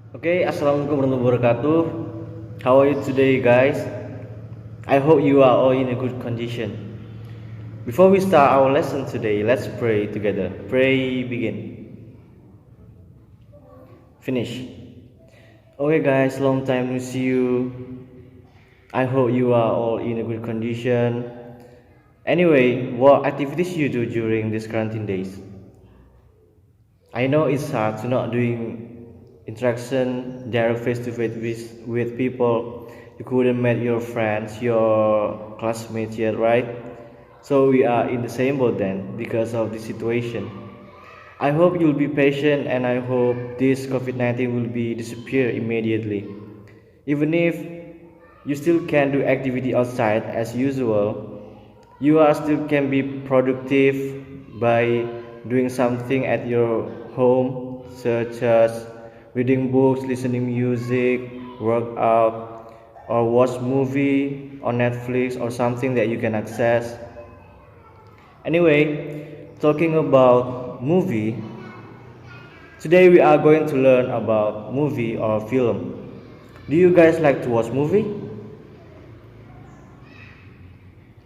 Okay, assalamualaikum warahmatullahi wabarakatuh. How are you today, guys? I hope you are all in a good condition. Before we start our lesson today, let's pray together. Pray, begin. Finish. Okay, guys, long time no see you. I hope you are all in a good condition. Anyway, what activities you do during these quarantine days? I know it's hard to not doing interaction direct face to face with people. You couldn't meet your friends, your classmates yet, right? So we are in the same boat then because of the situation. I hope you'll be patient and I hope this COVID-19 will be disappear immediately. Even if you still can do activity outside as usual, you are still can be productive by doing something at your home, such as reading books, listening music, work out, or watch movie on Netflix or something that you can access. Anyway, talking about movie, today we are going to learn about movie or film. Do you guys like to watch movie?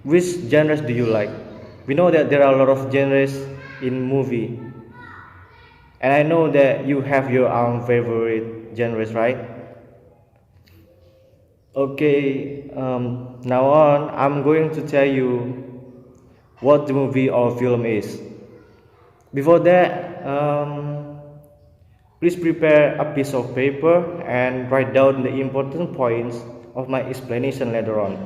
Which genres do you like? We know that there are a lot of genres in movie, and I know that you have your own favorite genres, right? Okay, now on, I'm going to tell you what the movie or film is. Before that, please prepare a piece of paper and write down the important points of my explanation later on.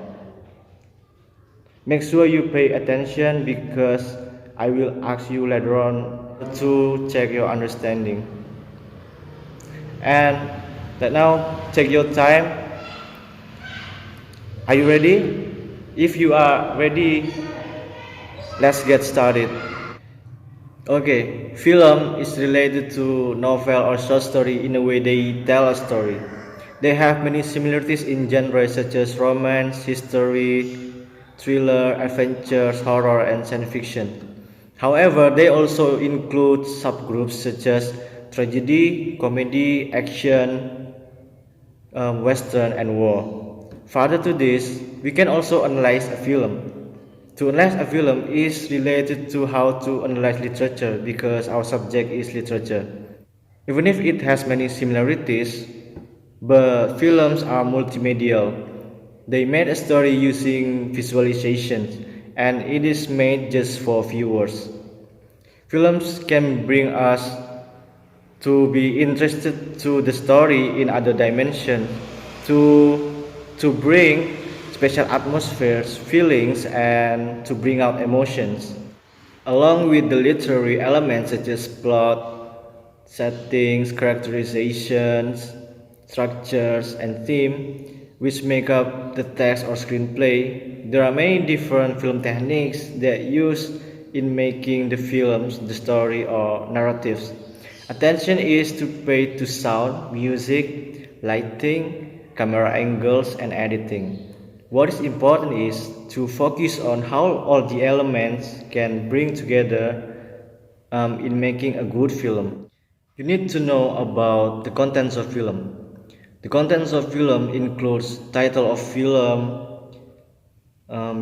Make sure you pay attention because I will ask you later on to check your understanding. And that now, take your time. Are you ready? If you are ready, let's get started. Okay, film is related to novel or short story in a way they tell a story. They have many similarities in genres such as romance, history, thriller, adventures, horror, and science fiction. However, they also include subgroups such as tragedy, comedy, action, western, and war. Further to this, we can also analyze a film. To analyze a film is related to how to analyze literature because our subject is literature. Even if it has many similarities, but films are multimedia. They made a story using visualizations and it is made just for viewers. Films can bring us to be interested to the story in other dimensions, to bring special atmospheres, feelings, and to bring out emotions. Along with the literary elements such as plot, settings, characterizations, structures, and theme, which make up the text or screenplay, there are many different film techniques that used in making the films, the story, or narratives. Attention is to pay to sound, music, lighting, camera angles, and editing. What is important is to focus on how all the elements can bring together in making a good film. You need to know about the contents of film. The contents of film includes title of film,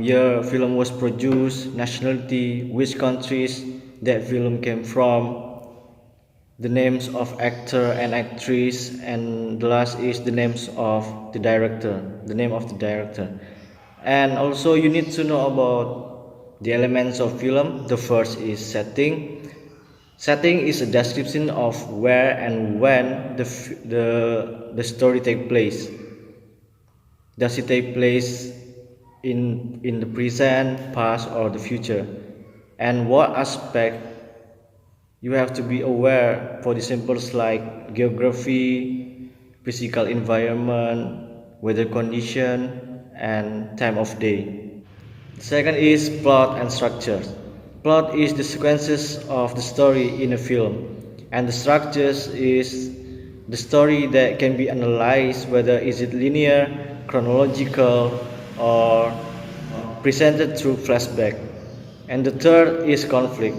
year film was produced, nationality, which countries that film came from, the names of actor and actress, and the last is the names of the director, the name of the director. And also you need to know about the elements of film. The first is setting. Setting is a description of where and when the story take place. Does it take place in the present, past, or the future? And what aspect you have to be aware for the symbols like geography, physical environment, weather condition, and time of day. The second is plot and structure. Plot is the sequences of the story in a film, and the structures is the story that can be analyzed whether is it linear, chronological, or presented through flashback. And the third is conflict.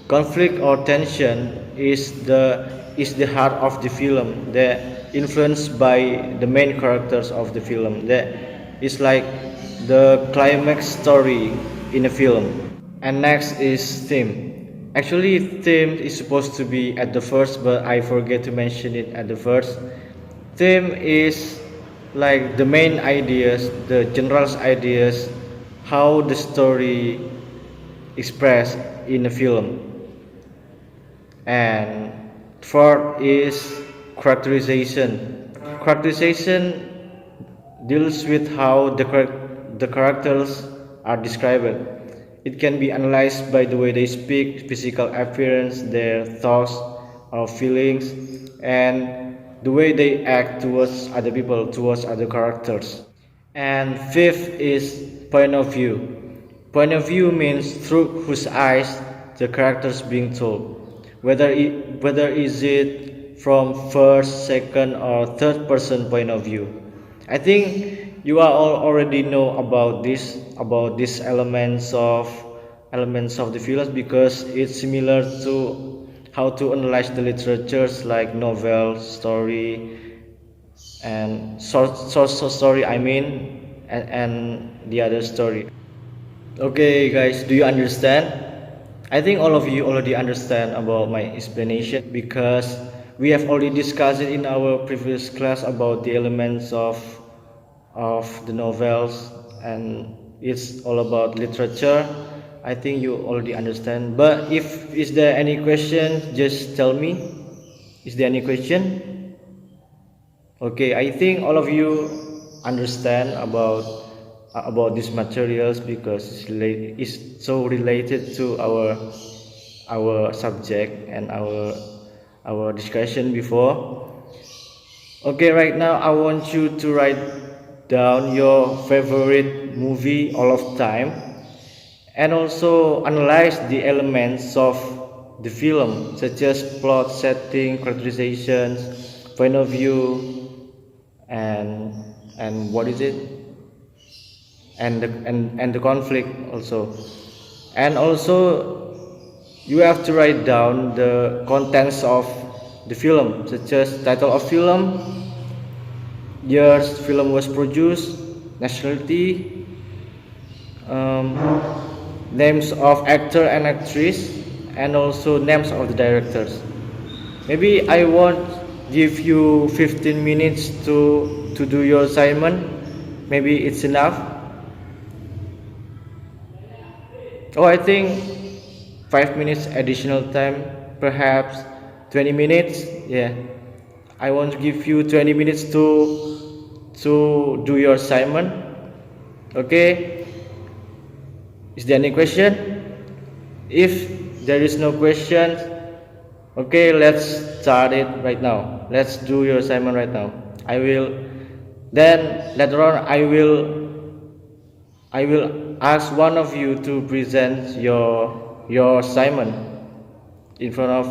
Conflict or tension is the is the heart of the film, that influenced by the main characters of the film, that is like the climax story in a film. And next is theme. Actually, theme is supposed to be at the first, but I forget to mention it at the first. Theme is like the main ideas, the general ideas, how the story expressed in a film. And fourth is characterization. Characterization deals with how the characters are described. It can be analyzed by the way they speak, physical appearance, their thoughts or feelings, and the way they act towards other people, towards other characters. And fifth is point of view. Point of view means through whose eyes the characters being told, whether is it from first, second, or third person point of view. I think you are all already know about these elements of the films, because it's similar to how to analyze the literatures like novel, story, and short story. And the other story. Okay, guys, do you understand? I think all of you already understand about my explanation, because we have already discussed it in our previous class about the elements of the novels, and it's all about literature. I think you already understand. But if is there any question, just tell me. Is there any question? Okay, I think all of you understand about these materials, because it's so related to our subject and our discussion before. Okay, right now I want you to write down your favorite movie all of time, and also analyze the elements of the film, such as plot, setting, characterizations, point of view, and what is it, and the conflict also. And also you have to write down the contents of the film, such as title of film, years film was produced, nationality, names of actor and actress, and also names of the directors. Maybe I won't give you 15 minutes to do your assignment. Maybe it's enough. Oh, I think 5 minutes additional time, perhaps 20 minutes. Yeah, I want to give you 20 minutes to do your assignment. Okay, is there any question? If there is no question, okay, let's start it right now. Let's do your assignment right now. I will then later on I will ask one of you to present your assignment in front of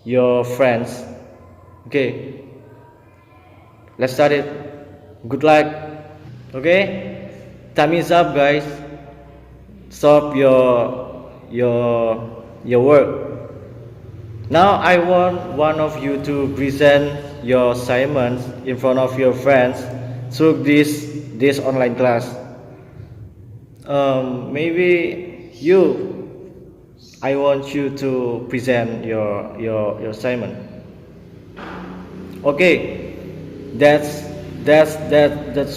your friends. Okay, let's start it. Good luck. Okay, time is up, guys. Stop your work. Now I want one of you to present your assignments in front of your friends through this online class. Maybe I want you to present your assignment. Okay, that's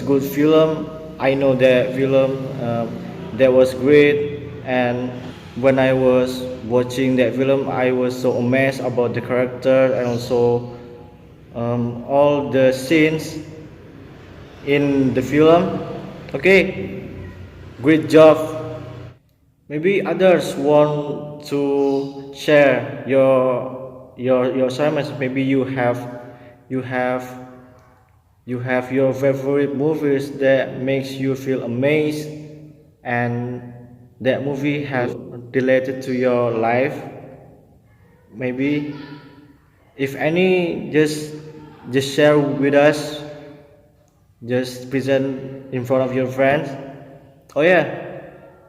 good film. I know that film. That was great. And when I was watching that film, I was so amazed about the character, and also all the scenes in the film. Okay, great job. Maybe others want to share your assignments. Maybe you have your favorite movies that makes you feel amazed, and that movie has related to your life. Maybe if any, just share with us. Just present in front of your friends. Oh yeah,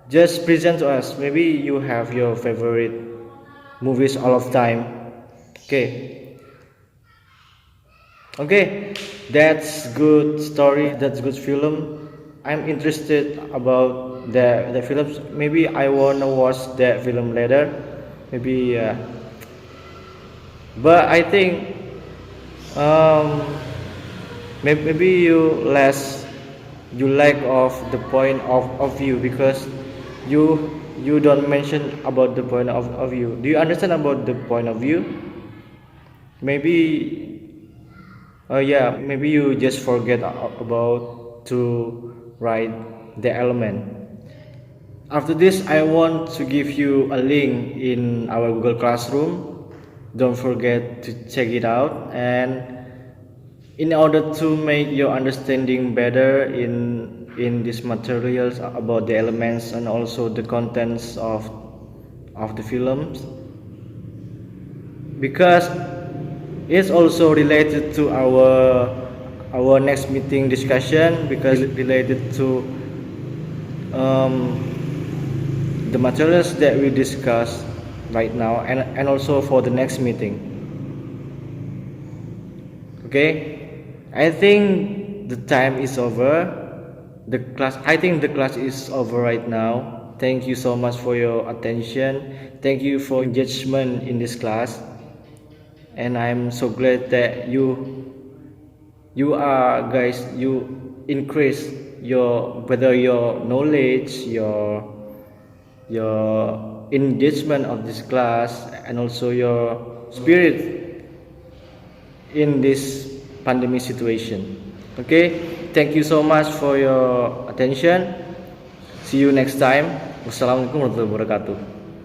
just present to us. Maybe you have your favorite movies all of time. Okay, Okay, that's good story. That's good film. I'm interested about the films. Maybe I wanna watch that film later. Maybe, but I think um, maybe you lack of the point of view because you don't mention about the point of view. Do you understand about the point of view? Maybe yeah, maybe you just forget about to write the element. After this, I want to give you a link in our Google Classroom. Don't forget to check it out. And in order to make your understanding better in these materials about the elements and also the contents of the films, because it's also related to our next meeting discussion because it related to um, the materials that we discuss right now and also for the next meeting. Okay, I think the time is over. I think the class is over right now. Thank you so much for your attention. Thank you for engagement in this class, and I'm so glad that you increase your whether your knowledge, your engagement of this class, and also your spirit in this pandemic situation. Okay, thank you so much for your attention. See you next time. Wassalamualaikum warahmatullahi wabarakatuh.